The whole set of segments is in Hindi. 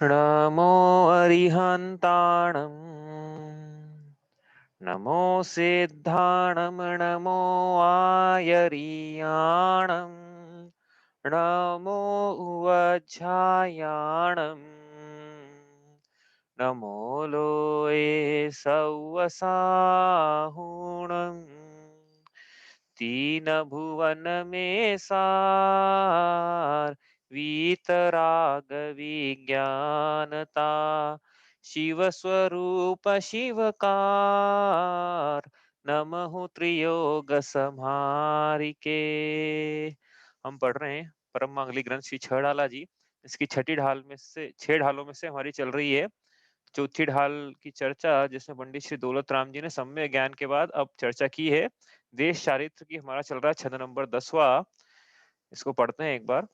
नमो अरिहन्ताणम् नमो सिद्धाणं नमो आयरियाणं नमो उवज्झायाणं नमो लोये सव्वसाहुणम् तीन भुवन में सार वीतराग विज्ञानता शिव स्वरूप शिवकार नमः त्रियोग संहारिके। हम पढ़ रहे हैं परम मांगलिक ग्रंथ श्री छह ढाला जी। इसकी छठी ढाल में से छह ढालों में से हमारी चल रही है चौथी ढाल की चर्चा, जिसमें पंडित श्री दौलत राम जी ने सम्य ज्ञान के बाद अब चर्चा की है देश चारित्र की। हमारा चल रहा है छंद नंबर 10वां। इसको पढ़ते हैं एक बार।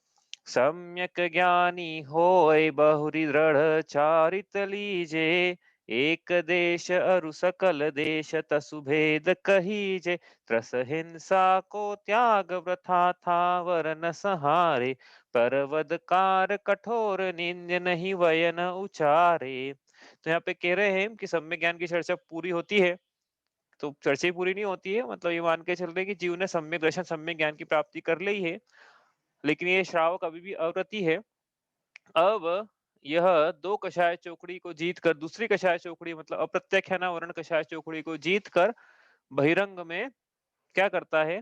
सम्यक ज्ञानी होय बहुरी दृढ़ चारित लीजे एक देश अरु सकल देश तसु भेद कहीजे त्रस हिंसा को त्याग वृथा था वरन सहारे परवदकार कठोर निंद्य नहीं वयन उचारे। तो यहाँ पे कह रहे हैं कि सम्यक ज्ञान की चर्चा पूरी होती है तो चर्चा ही पूरी नहीं होती है, मतलब ये मान के चल रहे हैं कि जीव ने सम्यक दर्शन सम्यक ज्ञान की प्राप्ति कर ली है, लेकिन ये श्रावक अभी भी अव्रति है। अब यह दो कषाय चौकड़ी को जीत कर दूसरी कषाय चौकड़ी मतलब अप्रत्याख्याना वर्ण कषाय चौकड़ी को जीत कर बहिरंग में क्या करता है,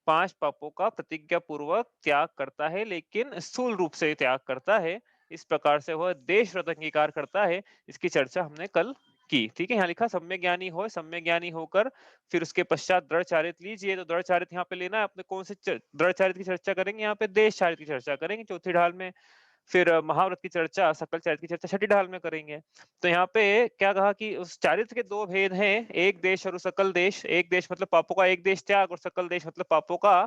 पांच पापों का प्रतिज्ञा पूर्वक त्याग करता है, लेकिन स्थूल रूप से त्याग करता है। इस प्रकार से वह देश व्रत अंगीकार करता है। इसकी चर्चा हमने कल की। ठीक है, यहाँ लिखा सम्यक ज्ञानी हो, सम्यक ज्ञानी होकर फिर उसके पश्चात दृढ़ चारित लीजिए। तो दृढ़ चारित यहाँ पे लेना है अपने, कौन से दृढ़ चारित की चर्चा करेंगे, यहाँ पे देश चारित की चर्चा करेंगे चौथी ढाल में। फिर महाव्रत की चर्चा सकल चारित्र की चर्चा छठी ढाल में करेंगे। तो यहाँ पे क्या कहा कि उस चारित्र के दो भेद हैं, एक देश और सकल देश। एक देश मतलब पापों का एक देश त्याग और सकल देश मतलब पापों का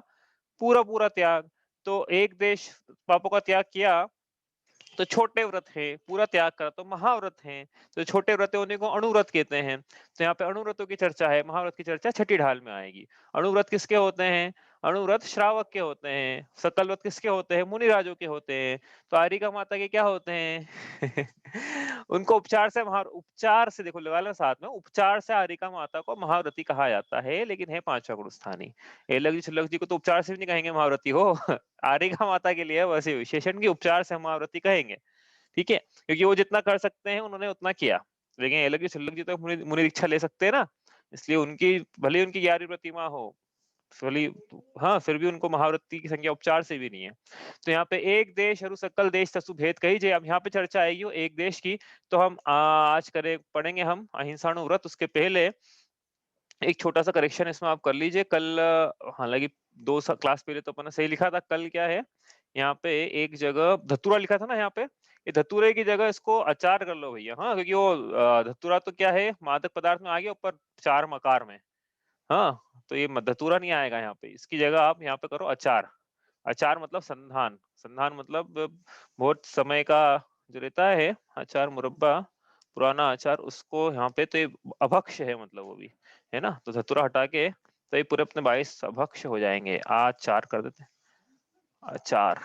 पूरा पूरा त्याग। तो एक देश पापों का त्याग किया तो छोटे व्रत है, पूरा त्याग करा तो महाव्रत है। तो छोटे व्रत होने को अणुव्रत कहते हैं। तो यहाँ पे अणुव्रतों की चर्चा है, महाव्रत की चर्चा छठी ढाल में आएगी। अणुव्रत किसके होते हैं, अणुव्रत श्रावक के होते हैं। सकल व्रत किसके होते हैं, मुनिराजों के होते हैं। तो आरिका माता के क्या होते हैं उनको उपचार से उपचार से देखो लगा लो साथ में, उपचार से आरिका माता को महाव्रती कहा जाता है, लेकिन है पांचवा गुण स्थानी। एलग जी छुल्लक जी को तो उपचार से भी नहीं कहेंगे महाव्रती हो आरिका माता के लिए वैसे विशेषण की उपचार से महाव्रती कहेंगे। ठीक है, क्योंकि वो जितना कर सकते हैं उन्होंने उतना किया, लेकिन एलग जी छुल्लक जी तो मुनि दीक्षा ले सकते हैं ना, इसलिए उनकी भले उनकी 11वीं प्रतिमा हो भली, हाँ फिर भी उनको महाव्रती की संज्ञा उपचार से भी नहीं है। तो यहाँ पे एक देश और सकल देश तसु भेद कही जाए। अब यहाँ पे चर्चा आएगी वो एक देश की। तो हम आज पढ़ेंगे हम अहिंसाणु व्रत। उसके पहले एक छोटा सा करेक्शन इसमें आप कर लीजिए। कल हालांकि क्लास पहले तो अपन ने सही लिखा था, कल क्या है यहाँ पे एक जगह धतूरा लिखा था ना, यहाँ पे ये धतूरे की जगह इसको अचार कर लो भैया। हाँ, क्योंकि वो धतूरा तो क्या है मादक पदार्थ में आ गया ऊपर चार मकार में। हाँ, तो ये धतूरा नहीं आएगा यहाँ पे, इसकी जगह आप यहाँ पे करो अचार। अचार मतलब संधान, संधान मतलब बहुत समय का जो रहता है अचार मुरब्बा पुराना अचार, उसको यहाँ पे तो ये अभक्ष है, मतलब वो भी है ना। तो धतूरा हटा के तो ये पूरे अपने 22 अभक्ष हो जाएंगे। आचार कर देते हैं, अचार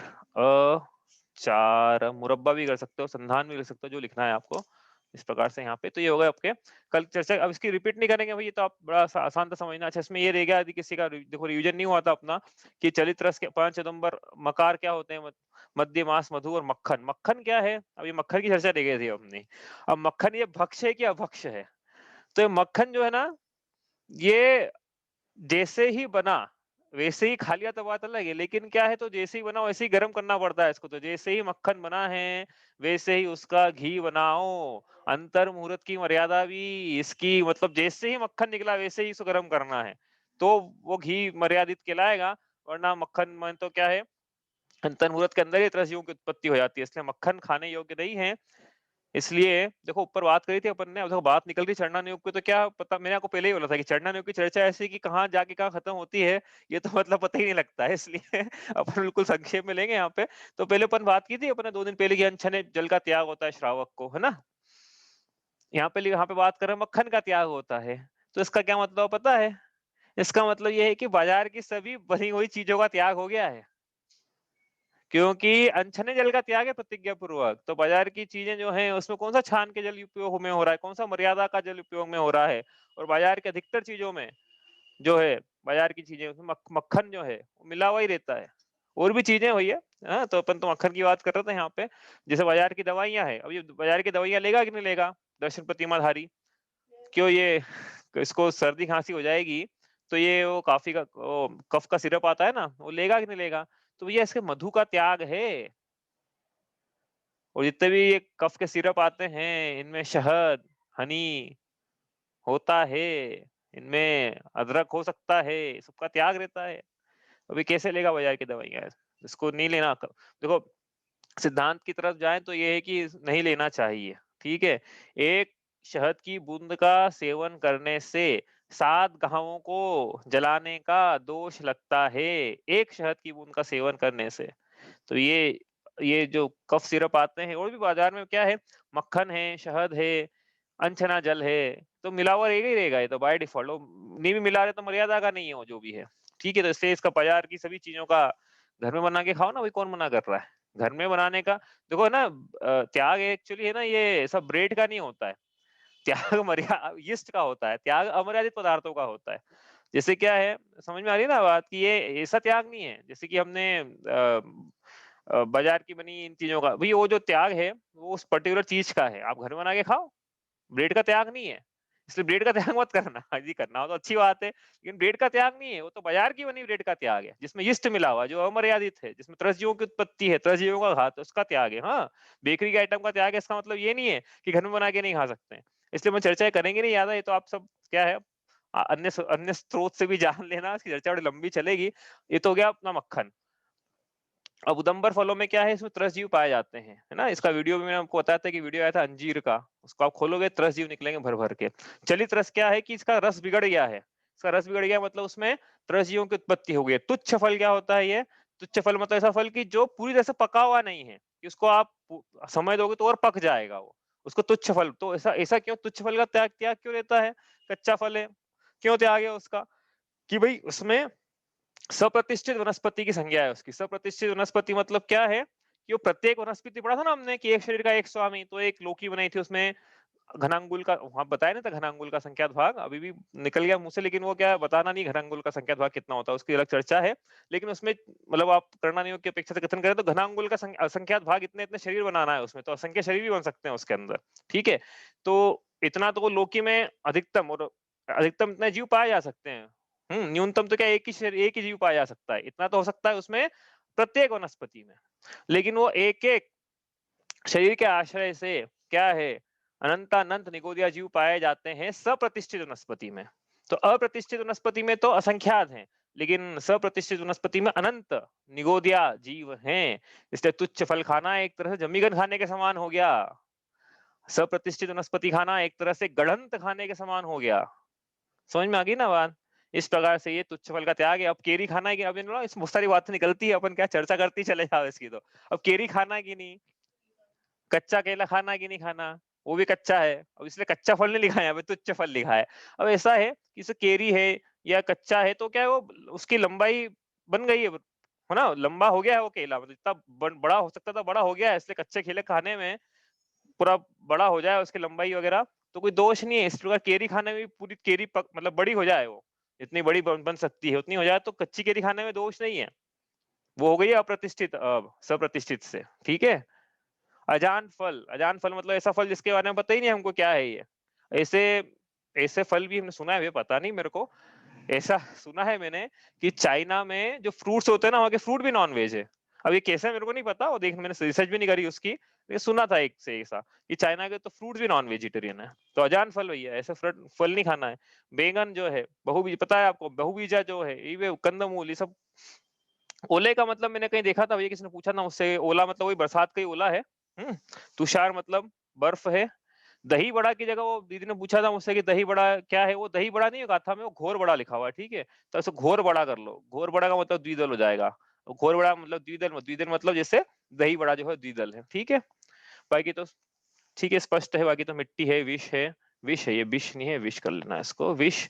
चार मुरब्बा भी कर सकते हो, संधान भी कर सकते हो, जो लिखना है आपको इस प्रकार से यहाँ पे। तो ये होगा आपके कल चर्चा। अब इसकी रिपीट नहीं करेंगे भाई, ये तो आप बड़ा आसान था समझना। अच्छा, इसमें ये रह गया यदि किसी का देखो रिवीजन नहीं हुआ था अपना कि चलित रस के 5 नंबर मकार क्या होते हैं, मध्य मास मधु और मक्खन। मक्खन क्या है, अब ये मक्खन की चर्चा रह गई थी अपनी। अब मक्खन ये भक्ष है कि अभक्ष है। तो ये मक्खन जो है ना, ये जैसे ही बना वैसे ही खा लिया तो बात अलग है, लेकिन क्या है तो जैसे ही बना वैसे ही गर्म करना पड़ता है इसको। तो जैसे ही मक्खन बना है वैसे ही उसका घी बनाओ। अंतर मुहूर्त की मर्यादा भी इसकी, मतलब जैसे ही मक्खन निकला वैसे ही इसको गर्म करना है तो वो घी मर्यादित कहलाएगा। वरना मक्खन में तो क्या है अंतर मुहूर्त के अंदर ही त्रसियों की उत्पत्ति हो जाती है, इसलिए मक्खन खाने योग्य नहीं है। इसलिए देखो ऊपर बात करी थी अपन ने, अब देखो बात निकल रही चरणानुयोग की। तो क्या पता, मैंने आपको पहले ही बोला था कि चरणानुयोग की चर्चा ऐसी कि कहाँ जाके कहाँ खत्म होती है ये तो मतलब पता ही नहीं लगता है, इसलिए अपन बिल्कुल संक्षेप में लेंगे यहाँ पे। तो पहले अपन बात की थी अपने 2 दिन पहले कि अनछने जल का त्याग होता है श्रावक को, है ना। यहाँ पे बात कर रहे हैं मक्खन का त्याग होता है। तो इसका क्या मतलब पता है, इसका मतलब ये है कि बाजार की सभी बनी हुई चीजों का त्याग हो गया है। क्योंकि अनछने जल का त्याग है प्रतिज्ञा पूर्वक। तो बाजार की चीजें जो हैं उसमें कौन सा छान के जल उपयोग में हो रहा है, कौन सा मर्यादा का जल उपयोग में हो रहा है। और बाजार के अधिकतर चीजों में जो है, बाजार की चीजें उसमें मक्खन जो है वो मिला हुआ ही रहता है। और भी चीजें हुई है, हाँ, तो अपन तो मक्खन की बात कर रहे थे यहाँ पे। जैसे बाजार की दवाइयां है, अब ये बाजार की दवाइयां लेगा कि नहीं लेगा दर्शन प्रतिमाधारी? क्यों ये इसको सर्दी खांसी हो जाएगी तो ये वो काफी का वो कफ का सिरप आता है ना, वो लेगा कि नहीं लेगा? तो ये इसके मधु का त्याग है। और जितने भी ये कफ के सिरप आते हैं इनमें शहद, हनी होता है, इनमें अदरक हो सकता है, सबका त्याग रहता है। अभी कैसे लेगा बाजार की दवाइयाँ? इसको नहीं लेना। देखो, सिद्धांत की तरफ जाएं तो ये है कि नहीं लेना चाहिए, ठीक है। एक शहद की बूंद का सेवन करने से 7 घावों को जलाने का दोष लगता है, एक शहद की बूंद का सेवन करने से। तो ये जो कफ सिरप आते हैं और भी बाजार में क्या है, मक्खन है, शहद है, अनछना जल है, तो मिला हुआ रहेगा ही रहेगा, ये तो बाय डिफॉल्ट। नहीं भी मिला रहे तो मर्यादा का नहीं है वो जो भी है, ठीक है। तो इससे इसका बाजार की सभी चीजों का घर में बना के खाओ ना, वही कौन मना कर रहा है घर में बनाने का। देखो ना, त्याग एक्चुअली है ना, ये सब ब्रेड का नहीं होता है। त्याग मर्यादा यीस्ट का होता है, त्याग अमर्यादित पदार्थों का होता है। जैसे क्या है, समझ में आ रही है ना बात, कि ये ऐसा त्याग नहीं है जैसे कि हमने बाजार की बनी इन चीजों का। भाई वो जो त्याग है वो उस पर्टिकुलर चीज का है, आप घर में बना के खाओ, ब्रेड का त्याग नहीं है। इसलिए ब्रेड का त्याग मत करना, यदि करना हो तो अच्छी बात है, लेकिन ब्रेड का त्याग नहीं है, वो तो बाजार की बनी ब्रेड का त्याग है जिसमें यीस्ट मिला हुआ, जो अमर्यादित है, जिसमें त्रसजीवों की उत्पत्ति है, त्रसजीवों का घात, उसका त्याग है। हाँ, बेकरी के आइटम का त्याग है, इसका मतलब ये नहीं है कि घर में बना के नहीं खा सकते हैं। इसलिए मैं चर्चा करेंगे नहीं ज्यादा, ये तो आप सब क्या है, अन्य अन्य स्रोत से भी जान लेना, इसकी चर्चा बड़ी लंबी चलेगी। ये तो हो गया अपना मक्खन। अब उदंबर फलों में क्या है, इसमें त्रस जीव पाए जाते हैं, है ना। इसका वीडियो भी मैंने आपको बताया था कि वीडियो आया था अंजीर का, उसको आप खोलोगे त्रस जीव निकलेंगे भर भर के। चलित रस क्या है कि इसका रस बिगड़ गया है, इसका रस बिगड़ गया मतलब उसमें त्रस जीवों की उत्पत्ति हो गई। तुच्छ फल क्या होता है? ये तुच्छ फल मतलब ऐसा फल की जो पूरी तरह से पका हुआ नहीं है, कि उसको आप समय दोगे तो और पक जाएगा वो, उसको तुच्छ फल। तो ऐसा ऐसा क्यों तुच्छ फल का त्याग त्याग क्यों रहता है? कच्चा फल है, क्यों त्याग है उसका? कि भाई उसमें सप्रतिष्ठित वनस्पति की संज्ञा है उसकी। सप्रतिष्ठित वनस्पति मतलब क्या है कि वो प्रत्येक वनस्पति पढ़ा था ना हमने कि एक शरीर का एक स्वामी। तो एक लोकी बनाई थी उसमें घनांगुल का, वहां बताया नहीं था घनांगुल का संख्यात भाग, अभी भी निकल गया मुंह से, लेकिन वो क्या बताना नहीं घनांगुल का संख्यात भाग कितना होता है, उसकी अलग चर्चा है। लेकिन उसमें मतलब आप करना नियोग की अपेक्षा से कथन करें तो घनांगुल का असंख्यात भाग, इतने इतने शरीर बनाना है उसमें, तो असंख्य शरीर भी बन सकते हैं उसके अंदर, ठीक है। तो इतना तो वो लोकी में अधिकतम, और अधिकतम इतने जीव पाए जा सकते हैं। न्यूनतम तो क्या एक ही शरीर, एक ही जीव पाया जा सकता है, इतना तो हो सकता है उसमें प्रत्येक वनस्पति में। लेकिन वो एक एक शरीर के आश्रय से क्या है, अनंतानंत निगोदिया जीव पाए जाते हैं सप्रतिष्ठित वनस्पति में। तो अप्रतिष्ठित वनस्पति में तो असंख्यात हैं, लेकिन सप्रतिष्ठित वनस्पति में अनंत निगोदिया जीव हैं। इसलिए तुच्छ फल खाना एक तरह से जमीगन खाने के समान हो गया, सप्रतिष्ठित वनस्पति खाना एक तरह से गड़ंत खाने के समान हो गया। समझ में आ गई ना बात? इस प्रकार से ये तुच्छ फल का त्याग है। अब केरी खाना है कि, अब इस बहुत सारी बातें निकलती है, अपन क्या चर्चा करती चले जाओ इसकी। तो अब केरी खाना है कि नहीं, कच्चा केला खाना है कि नहीं खाना, वो भी कच्चा है, अब इसलिए कच्चा फल नहीं लिखा है, अभी तुच्छ फल लिखा है। अब ऐसा है कि इसे केरी है या कच्चा है तो क्या है, वो उसकी लंबाई बन गई है ना, लंबा हो गया है वो केला, मतलब इतना बड़ा हो सकता था बड़ा हो गया है, इसलिए कच्चे केले खाने में पूरा बड़ा हो जाए उसकी लंबाई वगैरह तो कोई दोष नहीं है। इस प्रकार केरी खाने में भी पूरी केरी मतलब बड़ी हो जाए, वो जितनी बड़ी बन सकती है उतनी हो जाए, तो कच्ची केरी खाने में दोष नहीं है। वो हो गई अप्रतिष्ठित सप्रतिष्ठित से, ठीक है। अजान फल, अजान फल मतलब ऐसा फल जिसके बारे में पता ही नहीं हमको क्या है ये। ऐसे ऐसे फल भी हमने सुना है, पता नहीं मेरे को, ऐसा सुना है मैंने कि चाइना में जो फ्रूट्स होते हैं ना, वहाँ के फ्रूट भी नॉन वेज है। अब ये कैसे मेरे को नहीं पता, वो देख मैंने रिसर्च भी नहीं करी उसकी, ये सुना था एक से ऐसा कि चाइना के तो फ्रूट भी नॉन वेजिटेरियन है। तो अजान फल भैया, ऐसे फल नहीं खाना है। बैंगन जो है बहुबीज, पता है आपको बहुबीजा जो है, ये कंदमूल, ये सब। ओले का मतलब मैंने कहीं देखा था, भैया किसी ने पूछा ना उससे, ओला मतलब वही बरसात का ही ओला है। तुषार मतलब बर्फ है। दही बड़ा की जगह वो दीदी ने पूछा था मुझसे कि दही बड़ा क्या है, वो दही बड़ा नहीं होगा था में, वो घोर बड़ा लिखा हुआ है, ठीक है। तो ऐसे घोर बड़ा कर लो, घोर बड़ा का मतलब द्विदल हो जाएगा। घोर बड़ा मतलब द्विदल, द्विदल मतलब जैसे दही बड़ा जो है द्विदल है, ठीक है। बाकी तो ठीक है, स्पष्ट है। बाकी तो मिट्टी है, विष है, विष है, ये विष नहीं है, विष कर लेना इसको, विष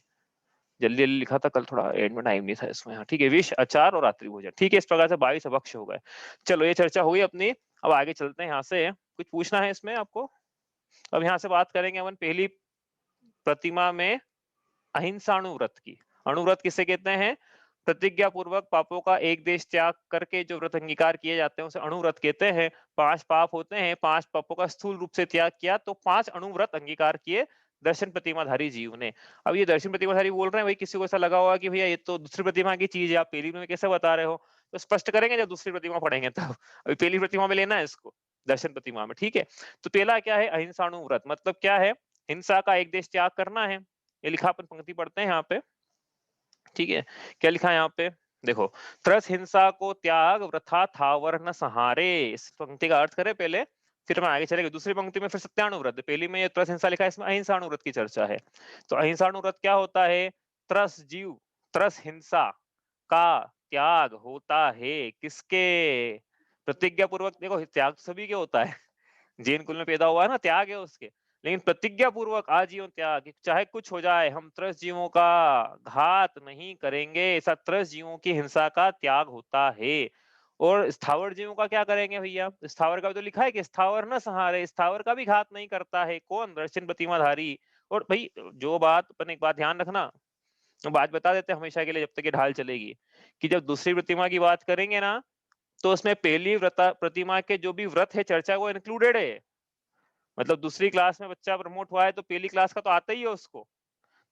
जल्दी जल्दी लिखा था, कल थोड़ा एंड में टाइम नहीं था इसमें। हाँ ठीक है, विष, आचार और रात्रि भोजन। ठीक है, इस प्रकार से 22 अभक्ष्य हो गए। चलो ये चर्चा हुई अपनी, अब आगे चलते हैं। यहाँ से कुछ पूछना है इसमें आपको? अब यहाँ से बात करेंगे अपन पहली प्रतिमा में अहिंसाणु व्रत की। अणुव्रत किसे कहते हैं? प्रतिज्ञा पूर्वक पापों का एक देश त्याग करके जो व्रत अंगीकार किए जाते हैं उसे अणुव्रत कहते हैं। 5 पाप होते हैं, 5 पापों का स्थूल रूप से त्याग किया तो 5 अणुव्रत अंगीकार किए दर्शन प्रतिमाधारी जीव ने। अब ये दर्शन प्रतिमाधारी बोल रहे हैं, भाई किसी को ऐसा लगा होगा कि भैया ये तो दूसरी प्रतिमा की चीज है, आप पहली में कैसे बता रहे हो? तो स्पष्ट करेंगे जब दूसरी प्रतिमा पढ़ेंगे तब। अभी पहली प्रतिमा में लेना है इसको, दर्शन प्रतिमा में। ठीक है, तो पहला क्या है? अहिंसाणु व्रत। मतलब क्या है? हिंसा का एक देश त्याग करना है। ये लिखा, अपन पंक्ति पढ़ते हैं यहाँ पे। ठीक है, क्या लिखा है यहाँ पे? देखो, त्रस हिंसा को त्याग वृथा थावर न सहारे। इस पंक्ति का अर्थ करें पहले, फिर हम आगे चलेंगे। दूसरी पंक्ति में फिर सत्यानुव्रत, पहली में ये त्रस हिंसा लिखा है, इसमें अहिंसानुव्रत की चर्चा है। तो अहिंसानुव्रत क्या होता है? त्रस जीव, त्रस हिंसा का त्याग होता है। किसके? प्रतिज्ञा पूर्वक। देखो त्याग सभी के होता है, जैन कुल में पैदा हुआ है ना, त्याग है उसके। लेकिन प्रतिज्ञा पूर्वक आजीवन त्याग, चाहे कुछ हो जाए हम त्रस जीवों का घात नहीं करेंगे, ऐसा त्रस जीवों की हिंसा का त्याग होता है। और स्थावर जीवों का क्या करेंगे भैया? स्थावर का भी तो लिखा है कि स्थावर न सहारे, स्थावर का भी घात नहीं करता है। कौन? दर्शन प्रतिमाधारी। और भाई जो बात अपन, एक बात ध्यान रखना, बात बता देते हैं हमेशा के लिए जब तक ये ढाल चलेगी, कि जब दूसरी प्रतिमा की बात करेंगे ना, तो उसमें पहली प्रतिमा के जो भी व्रत है चर्चा वो इंक्लूडेड है। मतलब दूसरी क्लास में बच्चा प्रमोट हुआ है तो पहली क्लास का तो आता ही है उसको।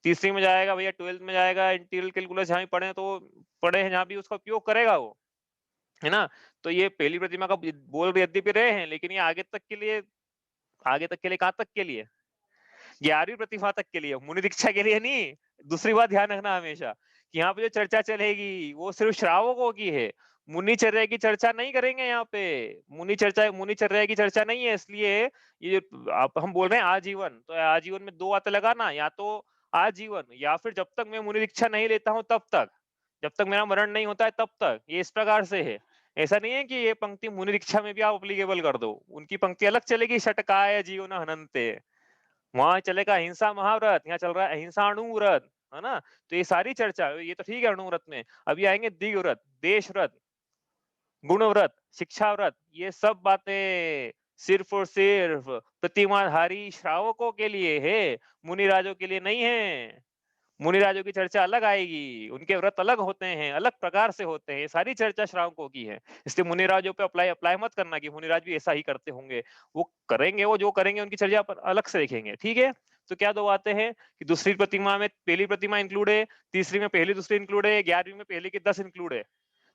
तीसरी में जाएगा भैया, 12th में जाएगा, इंटीग्रल कैलकुलस जहाँ भी पढ़े तो पढ़े हैं, जहाँ भी उसका उपयोग करेगा वो, है ना? तो ये पहली प्रतिमा का बोल यद्यपि रहे हैं, लेकिन ये आगे तक के लिए, आगे तक के लिए, कहाँ तक के लिए? 11वीं प्रतिभा तक के लिए, मुनि दीक्षा के लिए नहीं। दूसरी बात ध्यान रखना हमेशा, कि यहाँ पे जो चर्चा चलेगी वो सिर्फ श्रावकों की है, मुनिचर्या की चर्चा नहीं करेंगे यहाँ पे। मुनिचर्या की चर्चा नहीं है। इसलिए ये आप, हम बोल रहे हैं आजीवन, तो आजीवन में दो बातें लगाना, या तो आजीवन या फिर जब तक मैं मुनि दीक्षा नहीं लेता हूँ तब तक, जब तक मेरा मरण नहीं होता है तब तक। ये इस प्रकार से है। ऐसा नहीं है कि ये पंक्ति मुनि दीक्षा में भी आप अप्लीकेबल कर दो, उनकी पंक्ति अलग चलेगी, षटकाय जीवन हनन्ते। वहां चलेगा अहिंसा महाव्रत, यहाँ चल रहा है अहिंसा अणुव्रत, है ना? तो ये सारी चर्चा, ये तो ठीक है अणुव्रत में। अभी आएंगे दिग व्रत, देश व्रत, गुण व्रत, शिक्षा व्रत। ये सब बातें सिर्फ और सिर्फ प्रतिमाधारी श्रावकों के लिए है, मुनिराजों के लिए नहीं है। मुनिराजों की चर्चा अलग आएगी, उनके व्रत अलग होते हैं, अलग प्रकार से होते हैं। सारी चर्चा श्रावकों की है, इसलिए मुनिराजों पे अप्लाई अप्लाई मत करना कि मुनिराज भी ऐसा ही करते होंगे। वो करेंगे, वो जो करेंगे उनकी चर्चा पर अलग से देखेंगे। ठीक है, तो क्या दो बातें हैं कि दूसरी प्रतिमा में पहली प्रतिमा इंक्लूड है, तीसरी में पहली दूसरी इंक्लूड है, 11वीं में पहली की 10 इंक्लूड है।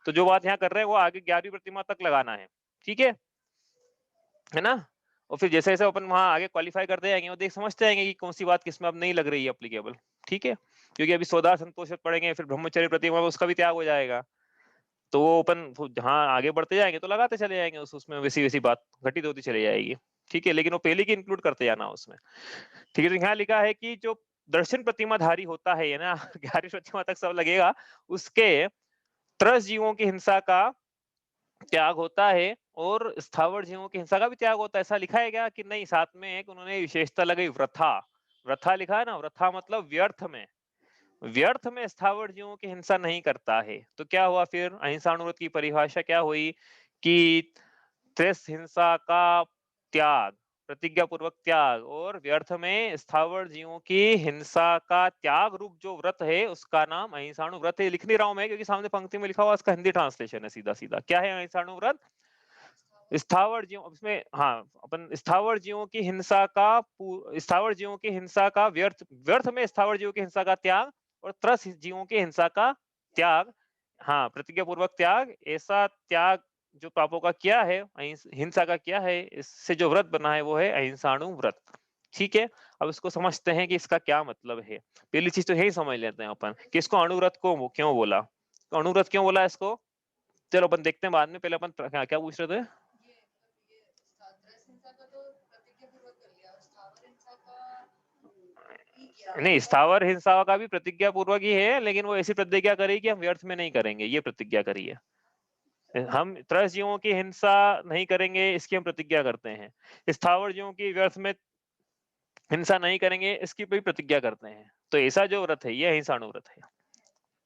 तो जो बात यहाँ कर रहे हैं वो आगे 11वीं प्रतिमा तक लगाना है। ठीक है ना? और फिर जैसे जैसे अपन वहां आगे क्वालिफाई करते जाएंगे, वो देख समझते जाएंगे कि कौन सी बात किसमें अब नहीं लग रही है अप्लीकेबल। ठीक है, क्योंकि अभी सौदा संतोष पढ़ेंगे, फिर ब्रह्मचर्य प्रतिमा में उसका भी त्याग हो जाएगा। तो वो अपन जहाँ आगे बढ़ते जाएंगे तो लगाते चले जाएंगे, उसमें वैसी वैसी बात घटित होती चली जाएगी। ठीक है, लेकिन वो पहले की इंक्लूड करते जाना उसमें। ठीक है, तो यहाँ लिखा है कि जो दर्शन प्रतिमाधारी होता है ना, 11वीं प्रतिमा तक सब लगेगा, उसके त्रस जीवों की हिंसा का त्याग होता है और स्थावर जीवों की हिंसा का भी त्याग होता है। ऐसा लिखा है क्या कि नहीं? साथ में एक उन्होंने विशेषता लगाई, व्रथा। व्रथा लिखा है ना, व्रथा मतलब व्यर्थ में, व्यर्थ में स्थावर जीवों की हिंसा नहीं करता है। तो क्या हुआ फिर? अहिंसाणुव्रत की परिभाषा क्या हुई कि त्रिस हिंसा का त्याग, प्रतिज्ञा पूर्वक त्याग, और व्यर्थ में स्थावर जीवों की हिंसा का त्याग रूप जो व्रत है उसका नाम अहिंसाणु व्रत है। लिख नहीं रहा हूं मैं क्योंकि सामने पंक्ति में लिखा हुआ, इसका हिंदी ट्रांसलेशन है सीधा सीधा। क्या है अहिंसाणु व्रत? स्थावर जीवों, इसमें हाँ, अपन स्थावर जीवों की हिंसा का, स्थावर जीवों की हिंसा का व्यर्थ, व्यर्थ में स्थावर जीवों की हिंसा का त्याग, और त्रस जीवों की हिंसा का त्याग, हाँ, प्रतिज्ञा पूर्वक त्याग। ऐसा त्याग जो पापों का किया है, हिंसा का किया है, इससे जो व्रत बना है वो है अहिंसाणु व्रत। ठीक है, अब इसको समझते हैं कि इसका क्या मतलब है। पहली चीज तो यही समझ लेते हैं अपन कि इसको अणुव्रत को क्यों बोला, तो अणुव्रत क्यों बोला इसको, चलो अपन देखते हैं बाद में। पहले अपन क्या क्या पूछ रहे थे? नहीं, स्थावर हिंसा का भी प्रतिज्ञा पूर्वक ही है, लेकिन वो ऐसी प्रतिज्ञा करी कि हम व्यर्थ में नहीं करेंगे, ये प्रतिज्ञा करी है। हम त्रस जीवों की हिंसा नहीं करेंगे, इसकी हम प्रतिज्ञा करते हैं। स्थावर जीवों की व्यर्थ में हिंसा नहीं करेंगे, इसकी भी प्रतिज्ञा करते हैं। तो ऐसा जो व्रत है, ये अहिंसाणु व्रत है।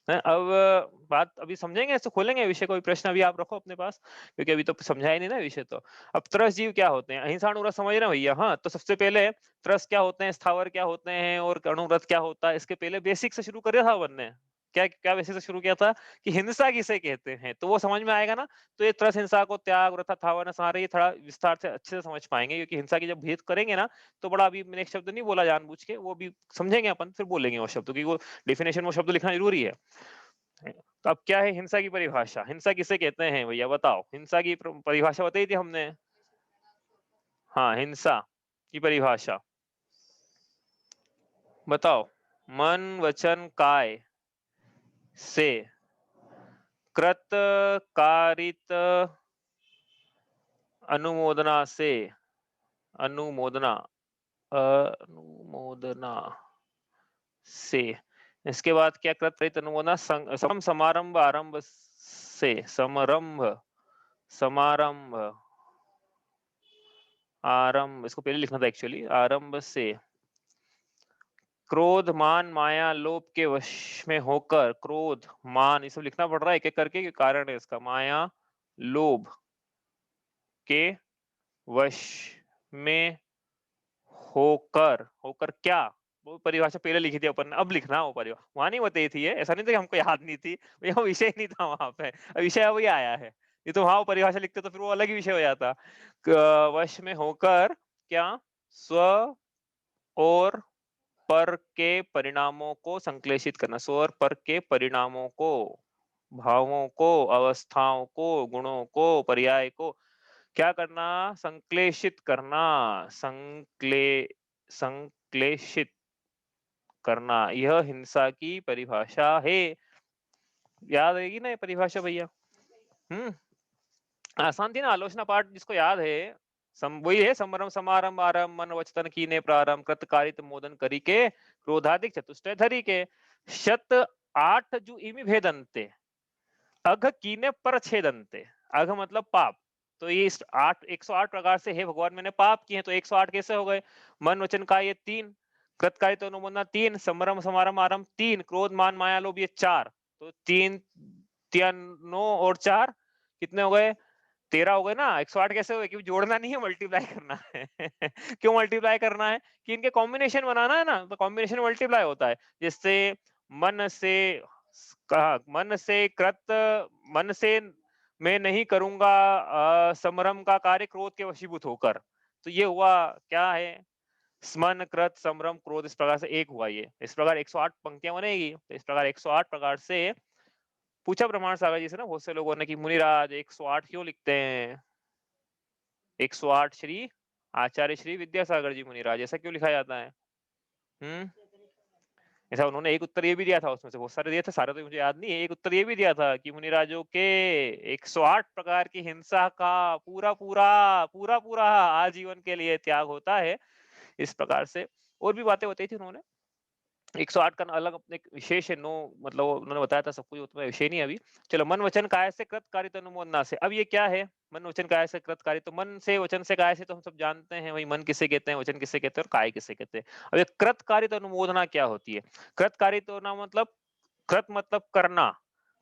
हैं, अब बात अभी समझेंगे, इसको खोलेंगे विषय, कोई प्रश्न अभी आप रखो अपने पास, क्योंकि अभी तो समझा ही नहीं ना विषय तो। अब त्रस जीव क्या होते हैं? अहिंसाणु व्रत समझ रहे हैं भैया? हाँ, तो सबसे पहले त्रस क्या होते हैं, स्थावर क्या होते हैं और अणुव्रत क्या होता है, इसके पहले बेसिक से शुरू करा था अपन ने। क्या क्या बेसिक से शुरू किया था कि हिंसा किसे कहते हैं, तो वो समझ में आएगा ना। तो ये त्रस, हिंसा को त्याग, व्रत, थावर, सारे ये थोड़ा विस्तार से अच्छे से समझ पाएंगे, क्योंकि हिंसा की जब भेद करेंगे ना, तो बड़ा, अभी मैंने एक शब्द नहीं बोला जानबूझ के, वो भी समझेंगे अपन, फिर बोलेंगे वो शब्द, क्योंकि वो डेफिनेशन, वो शब्द लिखना जरूरी है। तो अब क्या है हिंसा की परिभाषा? हिंसा किसे कहते हैं भैया, बताओ? हिंसा की परिभाषा बताई थी हमने। हाँ, हिंसा की परिभाषा बताओ। मन, वचन, काय से कृत, कारित, अनुमोदना से, अनुमोदना, अनुमोदना से, इसके बाद क्या? कृत, कारित, अनुमोदना, सम, समारंभ, आरंभ से, समारंभ, समारंभ, आरंभ, इसको पहले लिखना था एक्चुअली, आरंभ से, क्रोध, मान, माया, लोभ के वश में होकर, क्रोध, मान, ये सब लिखना पड़ रहा है एक एक करके, कारण है इसका। माया, लोभ के वश में होकर, होकर क्या? वो परिभाषा पहले लिखी थी अपन ने, अब लिखना वो परिभाषा, वहां नहीं बताई थी ये, ऐसा नहीं था कि हमको याद नहीं थी, वो विषय नहीं था वहां पे, विषय वही आया है। ये तो वहां वो परिभाषा लिखते तो फिर वो अलग ही विषय हो जाता। वश में होकर क्या? स्व और पर के परिणामों को संश्लेषित करना, स्व और पर के परिणामों को, भावों को, अवस्थाओं को, गुणों को, पर्याय को क्या करना? संश्लेषित करना, संश्लेषित करना, यह हिंसा की परिभाषा है। याद रहेगी ना ये परिभाषा भैया? हम्म, आसान थी ना? आलोचना पाठ जिसको याद है, वही है, समरम, समारंभ, आरंभ, मन, वचन कीने प्रारंभ, कृत, कारित, मोदन करी के, क्रोधाधिक चतुष्टय धरी के, शत 8 जु इमि भेदन्ते, अघ कीने पर छेदन्ते। अघ मतलब पाप। तो ये 108 प्रकार से है भगवान मैंने पाप किए हैं, तो 108 कैसे हो गए? मन, वचन का ये 3, कृत, कारित, अनुमोदना 3, समरम, समारंभ, आरंभ 3, क्रोध, मान, माया, लोभ ये 4। तो 3 9 और 4 कितने हो गए? 13 हो गए ना? 108 कैसे हुए? क्योंकि जोड़ना नहीं है, मल्टीप्लाई करना है। क्यों मल्टीप्लाई करना है? कि इनके कॉम्बिनेशन बनाना है ना, तो कॉम्बिनेशन मल्टीप्लाई होता है। जिससे मन से कहा, मन से कृत, मन से मैं नहीं करूंगा समरम का कार्य, क्रोध के वशीभूत होकर। तो ये हुआ क्या है? स्मन, कृत, समरम, क्रोध, इस प्रकार से एक हुआ ये। इस प्रकार 108 पंक्तियां बनेगी। तो इस प्रकार 108 प्रकार से पूछा प्रमाण सागर जी से ना बहुत से लोगों ने कि मुनिराज 108 क्यों लिखते हैं? 108 श्री आचार्य श्री विद्यासागर जी मुनिराज, ऐसा क्यों लिखा जाता है? हम्म, ऐसा उन्होंने एक उत्तर ये भी दिया था, उसमें से बहुत सारे दिए थे, सारे तो मुझे याद नहीं है। एक उत्तर ये भी दिया था कि मुनिराजों के 108 प्रकार की हिंसा का पूरा पूरा पूरा पूरा आजीवन के लिए त्याग होता है। इस प्रकार से और भी बातें बताई थी उन्होंने। 108 का अलग अपने विशेष है, नो मतलब उन्होंने बताया था सब कुछ, उतना विषय नहीं है अभी। चलो, मन, वचन, काया से कृत, कारित, अनुमोदना से। अब ये क्या है? मन, वचन, काया से कृत, कारित, तो मन से, वचन से, काया से तो हम सब जानते हैं, वही मन किसे कहते हैं, वचन किसे कहते हैं और काय किसे कहते हैं। अब ये कृत, कारित, अनुमोदना क्या होती है? कृत, कारित होना मतलब, कृत मतलब करना,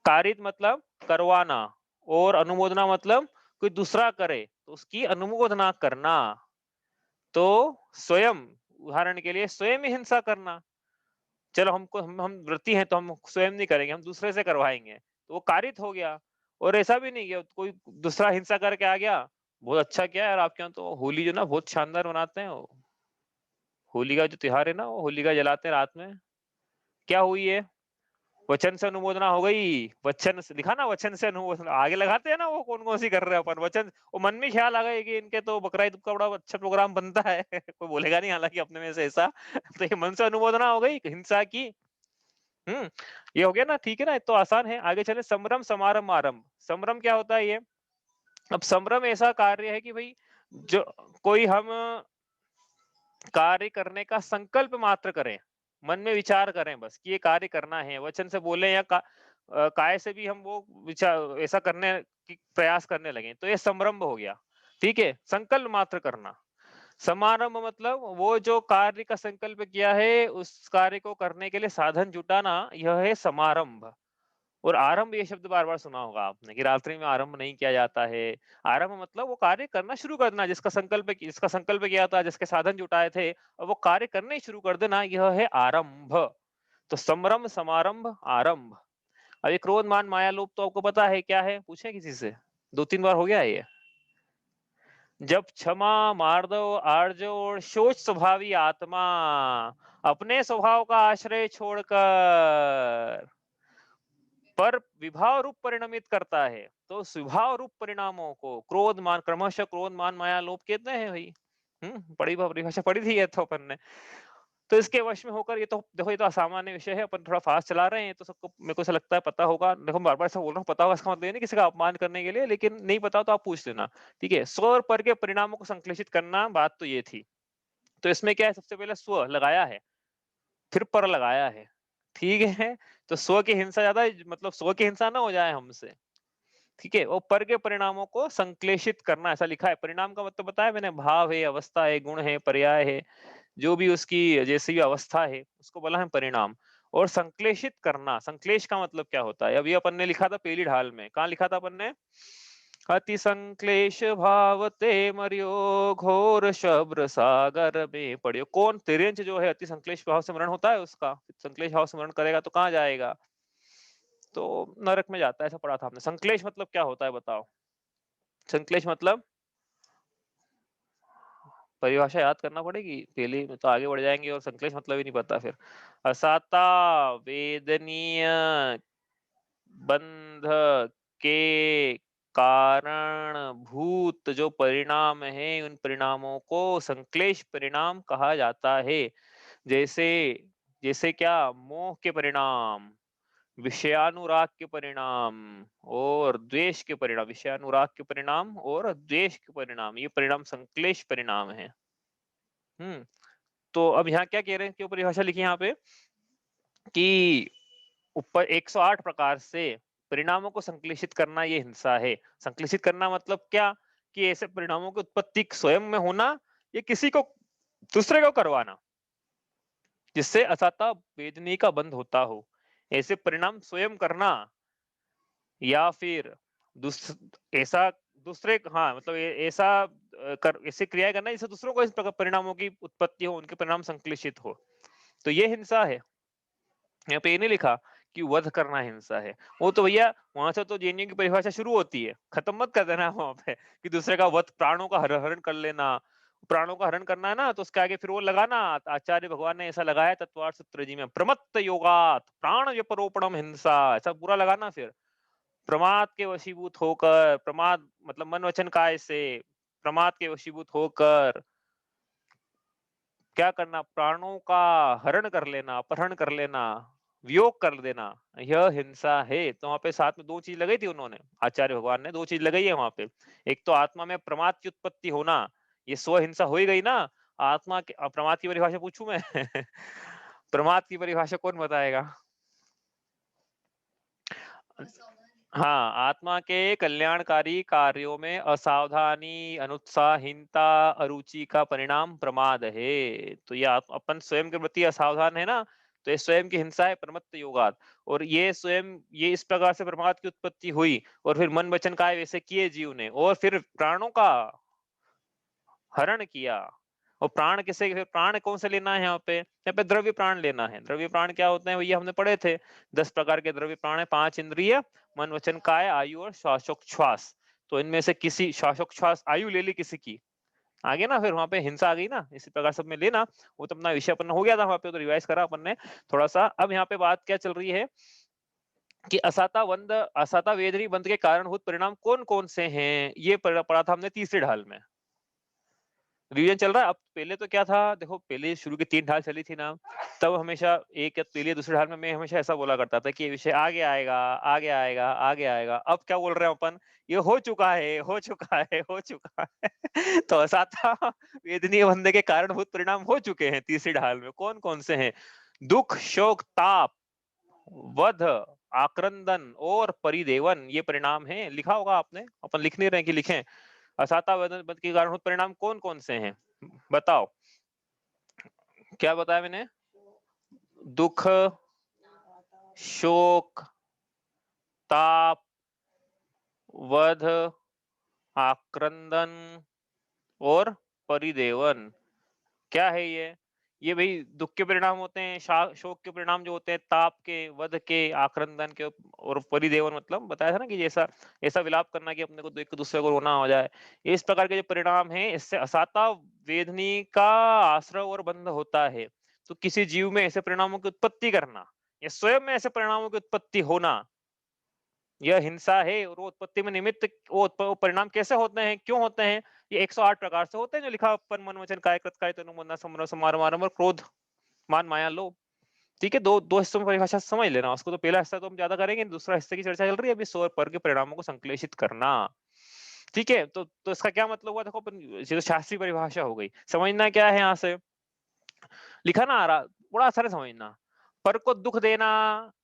कारित मतलब करवाना, और अनुमोदना मतलब कोई दूसरा करे तो उसकी अनुमोदना करना। तो स्वयं, उदाहरण के लिए स्वयं ही हिंसा करना। चलो, हमको हम व्रती हैं तो हम स्वयं नहीं करेंगे, हम दूसरे से करवाएंगे, तो वो कारित हो गया। और ऐसा भी नहीं कि कोई दूसरा हिंसा करके आ गया, बहुत अच्छा किया यार आपके यहाँ तो होली जो ना बहुत शानदार मनाते हैं, होली का जो त्योहार है ना, वो होलिका जलाते हैं रात में। क्या हुई है? वचन से अनुमोदना हो गई। वचन से लिखा ना, वचन से अनुमोदना आगे लगाते हैं ना, वो कौन कौन सी कर रहे हैं अपन वचन, वो मन में ख्याल आ गया कि इनके तो बकरा ईद का बड़ा अच्छा प्रोग्राम बनता है। कोई बोलेगा नहीं हालांकि अपने में से ऐसा। तो ये मन से अनुमोदना हो गई हिंसा की। हम्म, ये हो गया ना? ठीक है ना? तो आसान है। आगे चले, संभ्रम, समारंभ, आरंभ। संभ्रम क्या होता है ये? अब संभ्रम ऐसा कार्य है कि भाई, जो कोई हम कार्य करने का संकल्प मात्र करें, मन में विचार करें बस कि ये कार्य करना है, वचन से बोले या काय से भी हम वो विचार ऐसा करने की प्रयास करने लगे, तो ये संभ्रम हो गया। ठीक है, संकल्प मात्र करना। समारंभ मतलब वो जो कार्य का संकल्प किया है, उस कार्य को करने के लिए साधन जुटाना, यह है समारंभ। और आरंभ ये शब्द बार-बार सुना होगा आपने कि रात्रि में आरंभ नहीं किया जाता है। आरंभ मतलब वो कार्य करना शुरू करना, जिसका संकल्प किया था, जिसके साधन जुटाए थे, और वो कार्य करने ही शुरू कर देना, यह है आरंभ। तो संभ्रम, समारंभ, आरंभ। अब ये क्रोध, मान, माया, लोभ तो आपको पता है क्या है? पूछें किसी से? 2-3 बार हो गया है ये। जब क्षमा, मार्दव, आर्जव और शोच स्वभावी आत्मा अपने स्वभाव का आश्रय छोड़कर पर विभाव रूप परिणमित करता है, तो स्वभाव रूप परिणामों को क्रोध, मान, क्रमशः क्रोध, मान, माया, लोभ कहते हैं भाई। बड़ी परिभाषा पढ़ी थी ये तो अपन ने। तो इसके वश में होकर, ये तो देखो, ये तो असामान्य विषय है, अपन थोड़ा फास्ट चला रहे हैं, तो सबको मेरे को ऐसा लगता है पता होगा। देखो मैं बार-बार ऐसा बोल रहा हूँ, पता होगा इसका मतलब ये नहीं किसी का अपमान करने के लिए, लेकिन नहीं पता तो आप पूछ लेना। ठीक है? स्व और पर के परिणामों को संश्लेषित करना, बात तो ये थी। तो इसमें क्या है, सबसे पहले स्व लगाया है, फिर पर लगाया है। ठीक है? तो स्व की हिंसा ज्यादा, मतलब स्व की हिंसा ना हो जाए हमसे। ठीक है? और पर के परिणामों को संश्लेषित करना, ऐसा लिखा है। परिणाम का मतलब बताया मैंने, भाव है, अवस्था है, गुण है, पर्याय है, जो भी उसकी जैसी भी अवस्था है, उसको बोला है परिणाम। और संश्लेषित करना, संश्लेष का मतलब क्या होता है? अभी अपन ने लिखा था पहली ढाल में, कहाँ लिखा था अपन ने? अति संक्लेश भाव ते मरियो, घोर शब्र सागर में पड़ियो। कौन? तिर्यंच जो है, अति संक्लेश भाव से मरण होता है उसका। संक्लेश भाव से मरण करेगा तो कहाँ जाएगा? तो नरक में जाता है, ऐसा पढ़ा था आपने। संक्लेश मतलब क्या होता है बताओ? संक्लेश मतलब, परिभाषा याद करना पड़ेगी, पहले में तो आगे बढ़ जाएंगे और संक्लेश मतलब ही नहीं पता फिर। असाता, वेदनीय, बंध के कारण भूत जो परिणाम है, उन परिणामों को संक्लेश परिणाम कहा जाता है। जैसे, जैसे क्या? मोह के परिणाम, विषयानुराग के परिणाम और द्वेष के परिणाम। विषयानुराग के परिणाम और द्वेष के परिणाम, ये परिणाम संक्लेश परिणाम है। हम्म। तो अब यहाँ क्या कह रहे हैं, क्यों परिभाषा लिखी यहाँ पे कि ऊपर 108 प्रकार से परिणामों को संश्लेषित करना, ये हिंसा है। संश्लेषित करना मतलब क्या? कि ऐसे परिणामों की उत्पत्ति स्वयं में होना, या किसी को, दूसरे को करवाना, जिससे असाता वेदनी का बंध होता हो। ऐसे परिणाम स्वयं करना, या फिर ऐसा दूसरे, हाँ मतलब ऐसा ऐसी क्रियाएं करना जिससे दूसरों को इस प्रकार परिणामों की उत्पत्ति हो, उनके परिणाम संश्लेषित हो, तो ये हिंसा है। यहाँ पे ये नहीं लिखा कि वध करना हिंसा है। वो तो भैया वहां से तो जेएनयू की परिभाषा शुरू होती है, खत्म मत कर देना वहां पे कि दूसरे का वध, प्राणों का हरण कर लेना। प्राणों का हरण करना है ना, तो उसके आगे फिर वो लगाना, आचार्य भगवान ने ऐसा लगाया तत्वार्थ सूत्र जी में, प्रमत्त योगात प्राण व्यपरोपणम हिंसा, ऐसा पूरा लगाना। फिर प्रमाद के वशीभूत होकर, प्रमाद मतलब मन वचन काय से प्रमाद के वशीभूत होकर क्या करना? प्राणों का हरण कर लेना, अपहरण कर लेना, वियोग कर देना, यह हिंसा है। तो वहां पे साथ में दो चीज लगाई थी उन्होंने, आचार्य भगवान ने दो चीज लगाई है वहां पे। एक तो आत्मा में प्रमाद की उत्पत्ति होना, ये स्व हिंसा हो ही गई ना। आत्मा के प्रमाद की परिभाषा पूछूं मैं? प्रमाद की परिभाषा कौन बताएगा? हाँ, आत्मा के कल्याणकारी कार्यों में असावधानी, अनुत्साहीनता, अरुचि का परिणाम प्रमाद है। तो ये अपन स्वयं के प्रति असावधान है ना, तो ये स्वयं की हिंसा है, प्रमत्त योगात। और ये स्वयं, ये इस प्रकार से प्रमाद की उत्पत्ति हुई, और फिर मन वचन काय वैसे किए जीव ने, और फिर प्राणों का हरण किया। और प्राण किसे, फिर प्राण कौन से लेना है यहाँ पे द्रव्य प्राण लेना है। द्रव्य प्राण क्या होते हैं भैया? हमने पढ़े थे 10 प्रकार के द्रव्य प्राण है, 5 इंद्रिय, मन वचन काय, आयु और श्वासोच्छ्वास। तो इनमें से किसी, श्वासोच्छ्वास, आयु ले ली किसी की, आगे ना फिर वहां पे हिंसा आ गई ना, इसी प्रकार सब में लेना। वो तो अपना विषय अपन हो गया था वहां पे, तो रिवाइज करा अपन ने थोड़ा सा। अब यहाँ पे बात क्या चल रही है कि असाता वंद, असाता वेदनी बंध के कारणभूत परिणाम कौन कौन से हैं, ये पढ़ा था हमने तीसरे ढाल में। रिवीजन चल रहा है। अब पहले तो क्या था, देखो पहले शुरू की 3 ढाल चली थी ना, तब हमेशा एक या पहले दूसरे ढाल में मैं हमेशा ऐसा बोला करता था कि ये विषय आगे आएगा, आगे आएगा, आगे आएगा। अब क्या बोल रहे हैं अपन? ये हो चुका है, हो चुका है, हो चुका है। तो ऐसा था, वेदनीय बंधे के कारणभूत परिणाम हो चुके हैं तीसरी ढाल में। कौन कौन से हैं? दुख, शोक, ताप, वध, आक्रंदन और परिदेवन, ये परिणाम है। लिखा होगा आपने, अपन लिख नहीं रहे कि लिखें। असाता वेदन बंध के कारणभूत परिणाम कौन कौन से हैं? बताओ क्या बताया मैंने? दुख, शोक, ताप, वध, आक्रंदन और परिदेवन। क्या है ये भाई दुख के परिणाम होते हैं, शोक के परिणाम जो होते हैं, ताप के, वध के, आक्रंदन के और परिदेवन, मतलब बताया था ना कि जैसा ऐसा विलाप करना कि अपने को एक दूसरे को रोना हो जाए। इस प्रकार के जो परिणाम हैं, इससे असाता वेदनी का आश्रय और बंध होता है। तो किसी जीव में ऐसे परिणामों की उत्पत्ति करना या स्वयं में ऐसे परिणामों की उत्पत्ति होना, यह हिंसा है। और वो उत्पत्ति में निमित्त वो परिणाम कैसे होते हैं, क्यों होते हैं? ये 108 प्रकार से होते हैं, जो लिखा अपन मन वचन काय कृत काय तनु मन समर समार आरंभ क्रोध मान माया लोभ। ठीक है, दो दो हिस्सों में परिभाषा समझ लेना उसको। तो पहला हिस्सा तो हम ज्यादा करेंगे, दूसरा हिस्से की चर्चा चल रही है अभी, स्व और पर के परिणामों को संश्लेषित करना। ठीक है, तो इसका क्या मतलब हुआ? देखो अपन, ये तो शास्त्रीय परिभाषा हो गई। समझना क्या है यहाँ से, लिखा ना आ रहा, बड़ा आसान है समझना। पर को दुख देना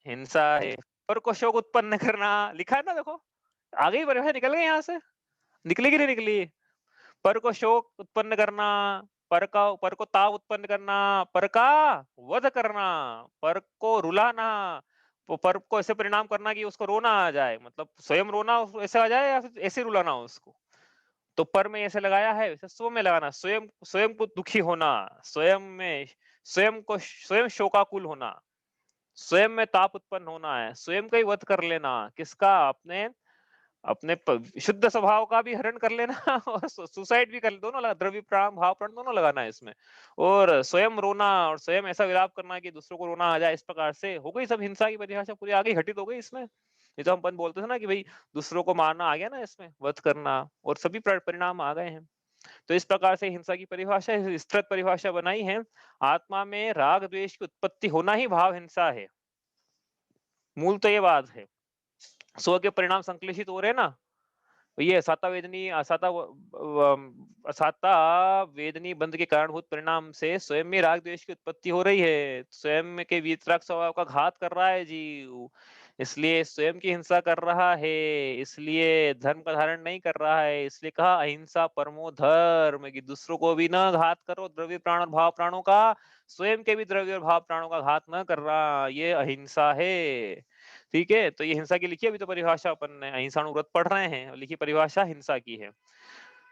हिंसा है, पर को शोक उत्पन्न करना, लिखा है ना, देखो आ गई परिभाषा, निकल गई यहाँ से, निकली नहीं निकली? पर को शोक उत्पन्न करना, पर को ताप उत्पन्न करना, पर का वध करना, पर को रुलाना, पर को ऐसे परिणाम करना कि उसको रोना आ जाए, मतलब स्वयं रोना ऐसे आ जाए या फिर ऐसे रुलाना उसको। तो पर में ऐसे लगाया है, वैसे स्व में लगाना, स्वयं स्वयं को दुखी होना, स्वयं में स्वयं शोकाकुल होना, स्वयं में ताप उत्पन्न होना है, स्वयं का ही वध कर लेना, किसका? अपने अपने शुद्ध स्वभाव का भी हरण कर लेना और सुसाइड भी कर, दोनों लगा, द्रव्य प्राण भाव प्राण दोनों लगाना है इसमें। और स्वयं रोना और स्वयं ऐसा विलाप करना कि दूसरों को रोना आ जाए, इस प्रकार से हो गई सब हिंसा की परिभाषा पूरी आगे घटित हो गई इसमें। ये तो हम अपन बोलते थे ना कि भाई दूसरों को मारना आ गया ना इसमें, वध करना, और सभी परिणाम आ गए हैं। तो इस प्रकार से हिंसा की परिभाषा, विस्तृत परिभाषा बनाई है। आत्मा में राग द्वेष की उत्पत्ति होना ही भाव हिंसा है, मूल तो ये बात है। स्व के परिणाम संश्लेषित हो रहे हैं ना, ये असाता वेदनी असाता वेदनी बंध के कारणभूत परिणाम से स्वयं में राग द्वेष की उत्पत्ति हो रही है, स्वयं के वीतराग स्वभाव का घात कर रहा है जीव, इसलिए स्वयं की हिंसा कर रहा है, इसलिए धर्म का धारण नहीं कर रहा है। इसलिए कहा अहिंसा परमो धर्म, कि दूसरों को भी न घात करो, द्रव्य प्राण और भाव प्राणों का, स्वयं के भी द्रव्य और भाव प्राणों का घात न कर रहा, ये अहिंसा है। ठीक है, तो ये हिंसा की लिखी अभी तो परिभाषा, अपन ने अहिंसाणुव्रत पढ़ रहे हैं, लिखी परिभाषा हिंसा की है।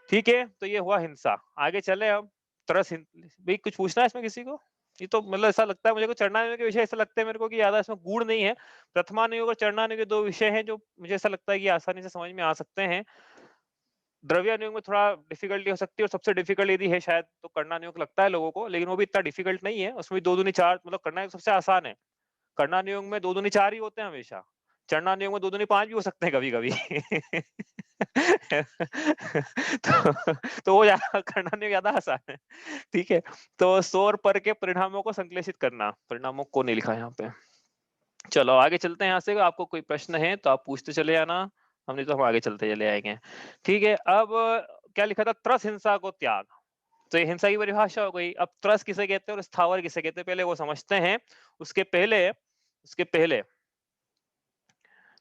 ठीक है, तो ये हुआ हिंसा। आगे चले अब तरस भाई कुछ पूछना है इसमें किसी को? ये तो मतलब ऐसा लगता है मुझे को, चरणानुयोग के विषय ऐसा लगता है मेरे को कि ज्यादा इसमें गूढ़ नहीं है। प्रथमानुयोग और चरणानुयोग के दो विषय हैं जो मुझे ऐसा लगता है कि आसानी से समझ में आ सकते हैं। द्रव्यानुयोग में थोड़ा डिफिकल्टी हो सकती है, और सबसे डिफिकल्ट यदि है शायद तो कर्णानुयोग लगता है लोगों को, लेकिन वो भी इतना डिफिकल्ट नहीं है। उसमें भी दो दूनी चार, मतलब कर्णानुयोग सबसे आसान है। कर्णानुयोग में दो दूनी चार ही होते हैं हमेशा, चरणानुयोग में दो दूनी पांच भी हो सकते हैं कभी कभी तो वो ज्यादा, कर्णानुयोग ज्यादा आसान है। ठीक है, तो सौर पर के परिणामों को संश्लेषित करना, परिणामों को नहीं लिखा यहाँ पे। चलो आगे चलते हैं यहाँ से, आपको कोई प्रश्न है तो आप पूछते चले आना, हमने तो हम आगे चलते चले आएंगे। ठीक है, अब क्या लिखा था? त्रस हिंसा को त्याग। तो ये हिंसा की परिभाषा हो गई। अब त्रस किसे कहते हैं और स्थावर किसे कहते हैं, पहले वो समझते हैं। उसके पहले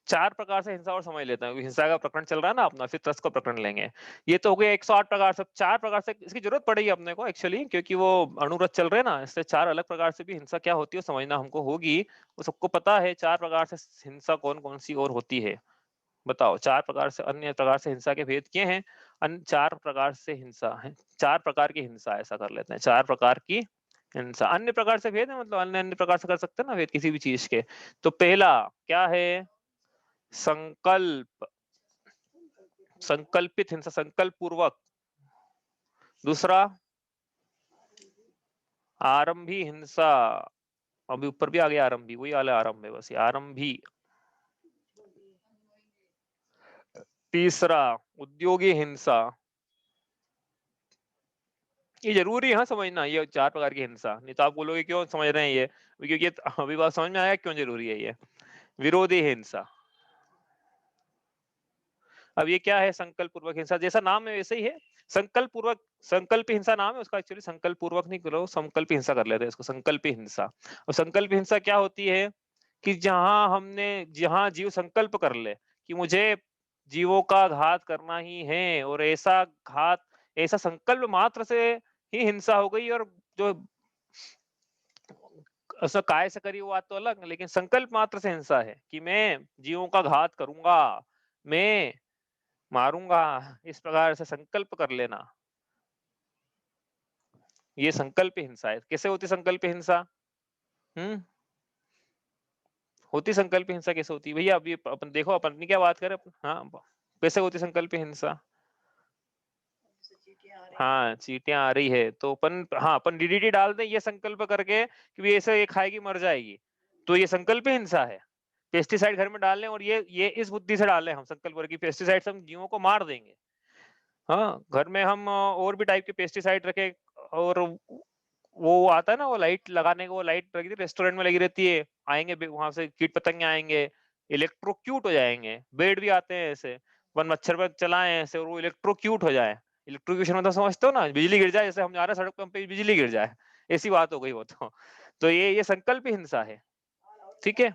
चार प्रकार से हिंसा और समझ लेते हैं, हिंसा का प्रकरण चल रहा है ना अपना, फिर त्रस का प्रकरण लेंगे। ये तो हो गया 108 प्रकार से। चार प्रकार से इसकी जरूरत पड़ेगी अपने को एक्चुअली, क्योंकि वो अणुव्रत चल रहे हैं ना, इससे चार अलग प्रकार से भी हिंसा क्या होती है समझना हमको होगी। वो सबको पता है चार प्रकार से हिंसा कौन कौन सी और होती है। बताओ, चार प्रकार से, अन्य प्रकार से हिंसा के भेद किए हैं। चार प्रकार से हिंसा है, चार प्रकार की हिंसा, ऐसा कर लेते हैं, चार प्रकार की हिंसा। अन्य प्रकार से भेद है, मतलब अन्य अन्य प्रकार से कर सकते हैं ना भेद किसी भी चीज के। तो पहला क्या है? संकल्प, संकल्पित हिंसा, संकल्प पूर्वक। दूसरा आरंभी हिंसा, अभी ऊपर भी आ गया आरंभी, वही वाला आरंभ है बस, ये आरंभी। तीसरा उद्योगी हिंसा, ये जरूरी है हाँ समझना, ये चार प्रकार की हिंसा, नहीं तो आप बोलोगे क्यों समझ रहे हैं ये, क्योंकि अभी बात समझ में आया क्यों जरूरी है ये। विरोधी हिंसा, अब ये क्या है? संकल्प पूर्वक हिंसा, जैसा नाम है वैसे ही है। संकल्प पूर्वक, संकल्प हिंसा नाम है उसका, एक्चुअली संकल्प पूर्वक नहीं करो, संकल्प हिंसा कर लेते हैं इसको, संकल्प हिंसा। और संकल्प हिंसा क्या होती है कि जहां जीव संकल्प कर ले कि मुझे जीवों का घात करना ही है, और ऐसा घात, ऐसा संकल्प मात्र से ही हिंसा हो गई। और जो ऐसा काय से करी वो बात तो अलग, लेकिन संकल्प मात्र से हिंसा है कि मैं जीवों का घात करूंगा, मैं मारूंगा, इस प्रकार से संकल्प कर लेना, ये संकल्प हिंसा है। कैसे होती संकल्प हिंसा? हम्म होती संकल्प हिंसा कैसे होती है भैया? अभी अपन देखो, अपन अपनी क्या बात करें हाँ, कैसे होती संकल्प हिंसा? हाँ, चींटियां आ रही है तो अपन, हाँ, अपन डीडीटी डाल दें ये संकल्प करके कि ये ऐसे ये खाएगी मर जाएगी, तो ये संकल्प हिंसा है। पेस्टिसाइड घर में डाल लें और ये इस बुद्धि से डाल लें हम संकल्प करके पेस्टिसाइड से हम जीवों को मार देंगे। हाँ, घर में हम और भी टाइप के पेस्टिसाइड रखे, और वो आता है ना, वो लाइट लगाने को, वो लाइट लगी थी रेस्टोरेंट में लगी रहती है, आएंगे वहां से कीट पतंगे आएंगे, इलेक्ट्रोक्यूट हो जाएंगे। बेड भी आते हैं ऐसे, वन मच्छर पर चलाएं ऐसे और वो इलेक्ट्रोक्यूट हो जाए। इलेक्ट्रोक्यूशन मतलब समझते हो ना, बिजली गिर जाए, जैसे हम जा रहे हैं सड़क पे बिजली गिर जाए, ऐसी बात हो गई वो तो ये संकल्प हिंसा है। ठीक है।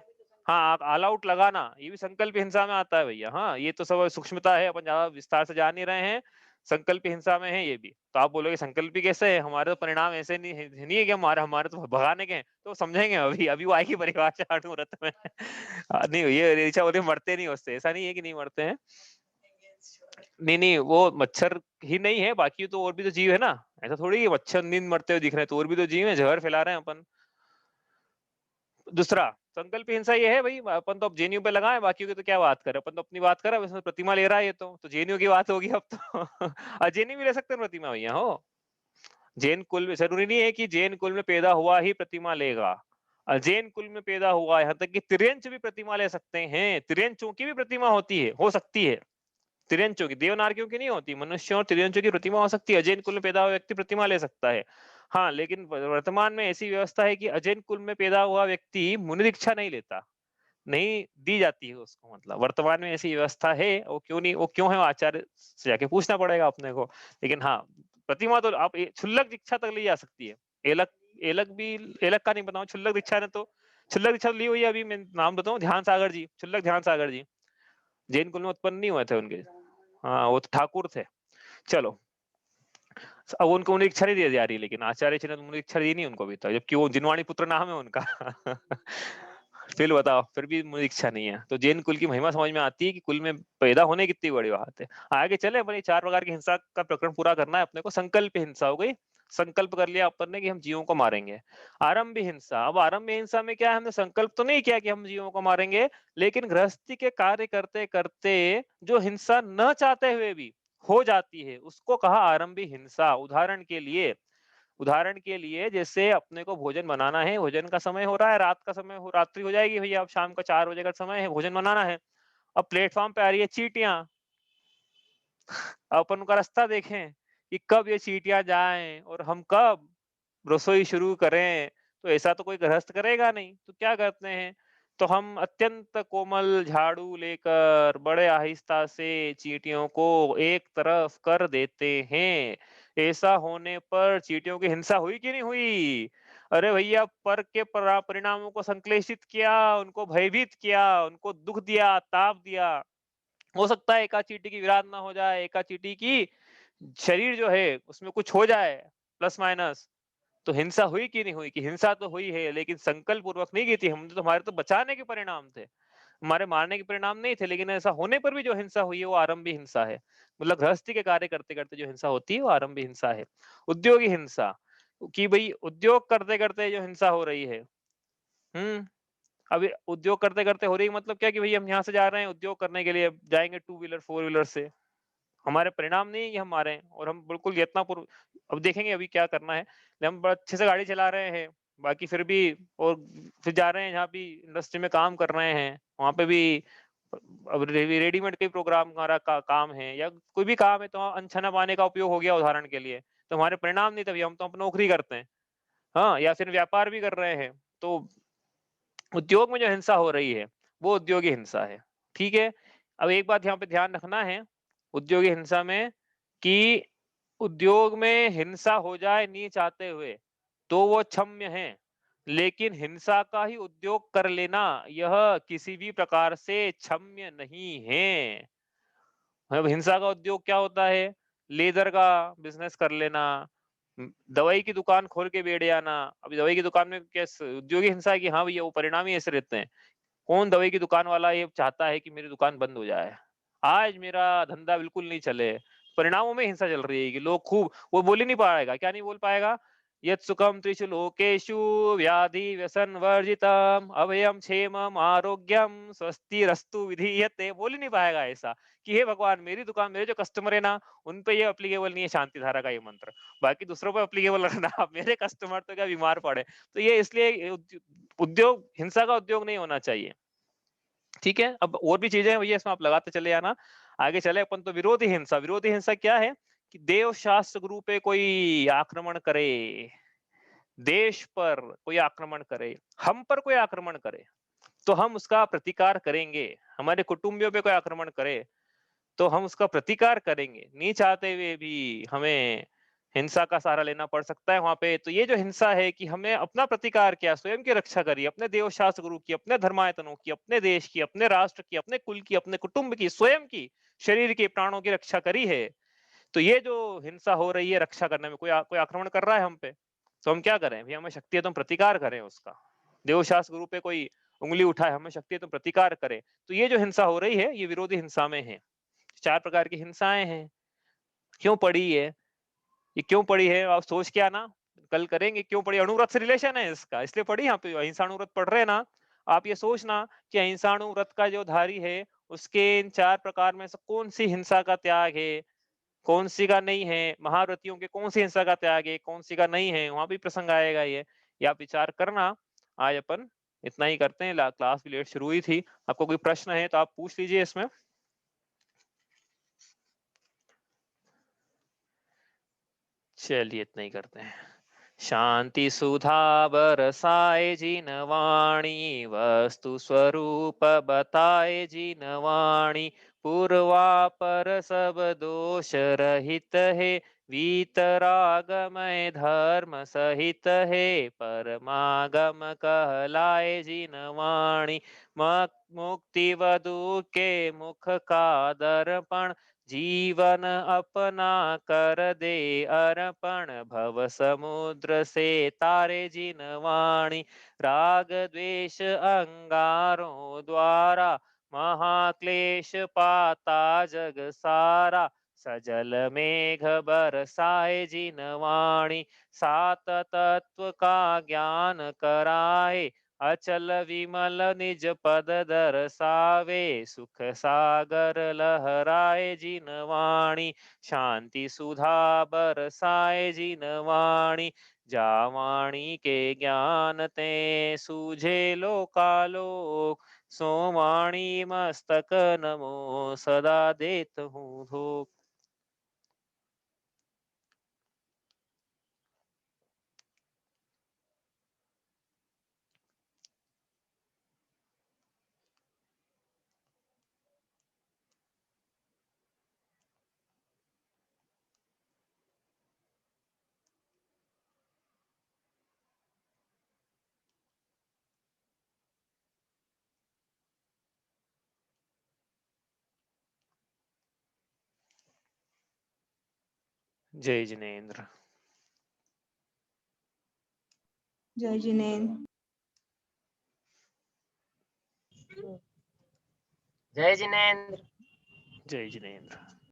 हाँ, आप ऑल आउट लगाना ये भी संकल्प हिंसा में आता है भैया। हाँ, ये तो सब सूक्ष्मता है, अपन ज्यादा विस्तार से जान नहीं रहे हैं। संकल्प हिंसा में है ये भी। तो आप बोलोगे संकल्प ही कैसे है? हमारे तो परिणाम ऐसे नहीं है कि हमारे हमारे तो भगाने के हैं। तो समझेंगे अभी अभी वो आएगी परिभाषा आठ मुहूर्त में नहीं, ये ऋचा बोलते मरते नहीं उससे, ऐसा नहीं है कि नहीं मरते हैं। नहीं नहीं, वो मच्छर ही नहीं है, बाकी तो और भी तो जीव है ना। ऐसा थोड़ी है मच्छर नींद मरते हुए दिख रहे हैं, तो और भी तो जीव है, जहर फैला रहे हैं अपन। दूसरा संकल्प हिंसा ये है भाई, अपन तो अब जेएनयू पे लगाए, बाकी की तो क्या बात करें, अपन तो अपनी बात कर रहे हैं, इसमें प्रतिमा ले रहा है ये तो जेएनयू की बात होगी अब तो जेएनयू भी ले सकते हैं प्रतिमा भैया हो। जैन कुल में जरूरी नहीं है कि जैन कुल में पैदा हुआ ही प्रतिमा लेगा। जैन कुल में पैदा हुआ, यहाँ तक कि तिर्यंच भी प्रतिमा ले सकते हैं, तिर्यंचों की भी प्रतिमा होती है, हो सकती है। तिर्यंचों की, देवनार्कियों की नहीं होती, मनुष्यों और तिर्यंचों की प्रतिमा हो सकती है। अजैन कुल में पैदा हुआ व्यक्ति प्रतिमा ले सकता है। हाँ, लेकिन वर्तमान में ऐसी व्यवस्था है कि अजैन कुल में पैदा हुआ व्यक्ति मुनि दीक्षा नहीं लेता, नहीं दी जाती है उसको। मतलब वर्तमान में ऐसी व्यवस्था है, वो क्यों है, वो आचार्य से जाके पूछना पड़ेगा अपने को। लेकिन हाँ, प्रतिमा तो आप क्षुल्लक दीक्षा तक ली जा सकती है। एलक एलक भी, एलक का नहीं बताऊं, क्षुल्लक दीक्षा ने तो क्षुल्लक दीक्षा ली हुई है। अभी मैं नाम बताऊं, ध्यान सागर जी, क्षुल्लक ध्यान सागर जी जैन कुल में उत्पन्न नहीं हुए थे उनके। हाँ, वो तो ठाकुर थे। चलो, अब उनको उन्हें इच्छा नहीं दी जा रही, लेकिन आचार्य जी ने तो उन्हें इच्छा दी नहीं उनको भी, तो जबकि वो जिनवाणी पुत्र नाम है उनका फिर बताओ, फिर भी मुझे इच्छा नहीं है। तो जैन कुल की महिमा समझ में आती है कि कुल में पैदा होने की कितनी बड़ी बात है। आगे चले, अपने चार प्रकार की हिंसा का प्रकरण पूरा करना है अपने को। संकल्प हिंसा हो गई, संकल्प कर लिया अपन ने कि हम जीवों को मारेंगे। आरंभ हिंसा, अब आरंभ हिंसा में क्या है, हमने संकल्प तो नहीं किया कि हम जीवों को मारेंगे, लेकिन गृहस्थी के कार्य करते करते जो हिंसा न चाहते हुए भी हो जाती है, उसको कहा आरंभी हिंसा। उदाहरण के लिए जैसे अपने को भोजन बनाना है, भोजन का समय हो रहा है, रात का समय हो, रात्रि हो जाएगी भैया, अब शाम का 4 बजे का समय है, भोजन बनाना है। अब प्लेटफॉर्म पे आ रही है चींटियां, अपन का रास्ता देखें कि कब ये चींटियां जाएं और हम कब रसोई शुरू करें। तो ऐसा तो कोई गृहस्थ करेगा नहीं, तो क्या करते हैं, तो हम अत्यंत कोमल झाड़ू लेकर बड़े आहिस्ता से चींटियों को एक तरफ कर देते हैं। ऐसा होने पर चींटियों की हिंसा हुई कि नहीं हुई? अरे भैया, पर के परिणामों को संश्लेषित किया, उनको भयभीत किया, उनको दुख दिया, ताप दिया। हो सकता है एका चींटी की विराट ना हो जाए, एका चींटी की शरीर जो है उसमें कुछ हो जाए, प्लस माइनस। तो हिंसा हुई कि नहीं हुई? कि हिंसा तो हुई है, लेकिन संकल्प पूर्वक नहीं की थी हमने, तो हमारे तो बचाने के परिणाम थे, हमारे मारने के परिणाम नहीं थे। लेकिन ऐसा होने पर भी जो हिंसा हुई है वो आरंभी हिंसा है। मतलब गृहस्थी के कार्य करते करते जो हिंसा होती है वो आरंभी हिंसा है। उद्योगी हिंसा, कि भाई उद्योग करते करते जो हिंसा हो रही है। हम्म अभी उद्योग करते करते हो रही है, मतलब क्या कि भाई हम यहाँ से जा रहे हैं उद्योग करने के लिए, जाएंगे टू व्हीलर फोर व्हीलर से, हमारे परिणाम नहीं है कि हम मारे हैं, और हम बिल्कुल यत्नपूर्व, अब देखेंगे अभी क्या करना है। हम बड़ा अच्छे से गाड़ी चला रहे हैं, बाकी फिर भी, और फिर जा रहे हैं जहाँ भी इंडस्ट्री में काम कर रहे हैं वहां पे भी, अब रेडीमेड के प्रोग्राम हमारा काम है, या कोई भी काम है, तो अनछना पाने का उपयोग हो गया उदाहरण के लिए, तो हमारे परिणाम नहीं, तभी हम तो अपनी नौकरी करते हैं। हाँ, या फिर व्यापार भी कर रहे हैं, तो उद्योग में जो हिंसा हो रही है वो उद्योगी हिंसा है। ठीक है। अब एक बात यहाँ पे ध्यान रखना है उद्योगी हिंसा में, कि उद्योग में हिंसा हो जाए नहीं चाहते हुए तो वो क्षम्य है, लेकिन हिंसा का ही उद्योग कर लेना यह किसी भी प्रकार से क्षम्य नहीं है। अब हिंसा का उद्योग क्या होता है? लेदर का बिजनेस कर लेना, दवाई की दुकान खोल के बैठ जाना। अभी दवाई की दुकान में क्या उद्योगी हिंसा है कि हाँ भैया वो परिणाम ही ऐसे रहते हैं। कौन दवाई की दुकान वाला ये चाहता है कि मेरी दुकान बंद हो जाए, आज मेरा धंधा बिल्कुल नहीं चले। परिणामों में हिंसा चल रही है कि लोग खूब, वो बोल ही नहीं पाएगा, क्या नहीं बोल पाएगा, यत् सुखम त्रिषु लोकेषु व्याधि व्यसन वर्जितम अभयम क्षेमम आरोग्यम स्वस्तिरस्तु विधीयते, बोल ही नहीं पाएगा ऐसा कि हे भगवान मेरी दुकान, मेरे जो कस्टमर है ना उन पे ये अप्लीकेबल नहीं है शांति धारा का ये मंत्र, बाकी दूसरों पे अप्लीकेबल रखना, मेरे कस्टमर तो क्या बीमार पड़े। तो ये इसलिए उद्योग, हिंसा का उद्योग नहीं होना चाहिए। ठीक है, अब और भी चीजें हैं भैया इसमें आप लगाते चले जाना। आगे चले अपन तो विरोधी हिंसा। विरोधी हिंसा क्या है कि देव शास्त्र गुरु पे कोई आक्रमण करे, देश पर कोई आक्रमण करे, हम पर कोई आक्रमण करे तो हम उसका प्रतिकार करेंगे। हमारे कुटुंबियों पे कोई आक्रमण करे तो हम उसका प्रतिकार करेंगे, नहीं चाहते हुए भी हमें हिंसा का सहारा लेना पड़ सकता है वहां पे। तो ये जो हिंसा है कि हमें अपना प्रतिकार किया, स्वयं की रक्षा करी, अपने देव शास्त्र गुरु की, अपने धर्मायतनों की, अपने देश की, अपने राष्ट्र की, अपने कुल की, अपने कुटुंब की, स्वयं की, शरीर के प्राणों की रक्षा करी है। तो ये जो हिंसा हो रही है रक्षा करने में, कोई आक्रमण कर रहा है हम पे, तो हम क्या करें भैया, हमें शक्ति है तो हम प्रतिकार करें उसका। देव शास्त्र गुरु पे कोई उंगली उठाए, हमें शक्ति है तो प्रतिकार करें। तो ये जो हिंसा हो रही है ये विरोधी हिंसा में है। चार प्रकार की हिंसाएं हैं। क्यों पड़ी है, ये क्यों पड़ी है आप सोच के आना, कल करेंगे क्यों पड़ी, अणुव्रत से रिलेशन है इसका, इसलिए पड़ी। यहाँ पे अहिंसा अणुव्रत पढ़ रहे हैं ना, आप ये सोचना कि अहिंसा अणुव्रत का जो धारी है उसके इन चार प्रकार में से कौन सी हिंसा का त्याग है, कौन सी का नहीं है, महाव्रतियों के कौन सी हिंसा का त्याग है, कौन सी का नहीं है, वहां भी प्रसंग आएगा ये आप विचार करना। आज अपन इतना ही करते हैं, क्लास भी लेट शुरू हुई थी। आपको कोई प्रश्न है तो आप पूछ लीजिए इसमें। चलिए इतना ही करते हैं। शांति सुधा बरसाए जिन वाणी, वस्तु स्वरूप बताए जिन वाणी, पूर्वापर सब दोष रहित है, वीतरागमय धर्म सहित है, परमागम कहलाए जिन वाणी, मुक्ति वधु के मुख का दर्पण, जीवन अपना कर दे अर्पण, भव समुद्र से तारे जिन वाणी, राग द्वेष अंगारों द्वारा, महाक्लेश पाता जग सारा, सजल मेघ बरसाए जिन वाणी, सात तत्व का ज्ञान कराए, अचल विमल निज पद दर्शावे, सुख सागर लहराए जिन वाणी, शांति सुधा बरसाए जिन वाणी, जा वाणी के ज्ञान ते सूझे लोकालोक, सो वाणी मस्तक नमो सदा देत हूँ धूप। जय जिनेन्द्र। जय जिनेन्द्र। जय जिनेन्द्र। जय जिनेन्द्र।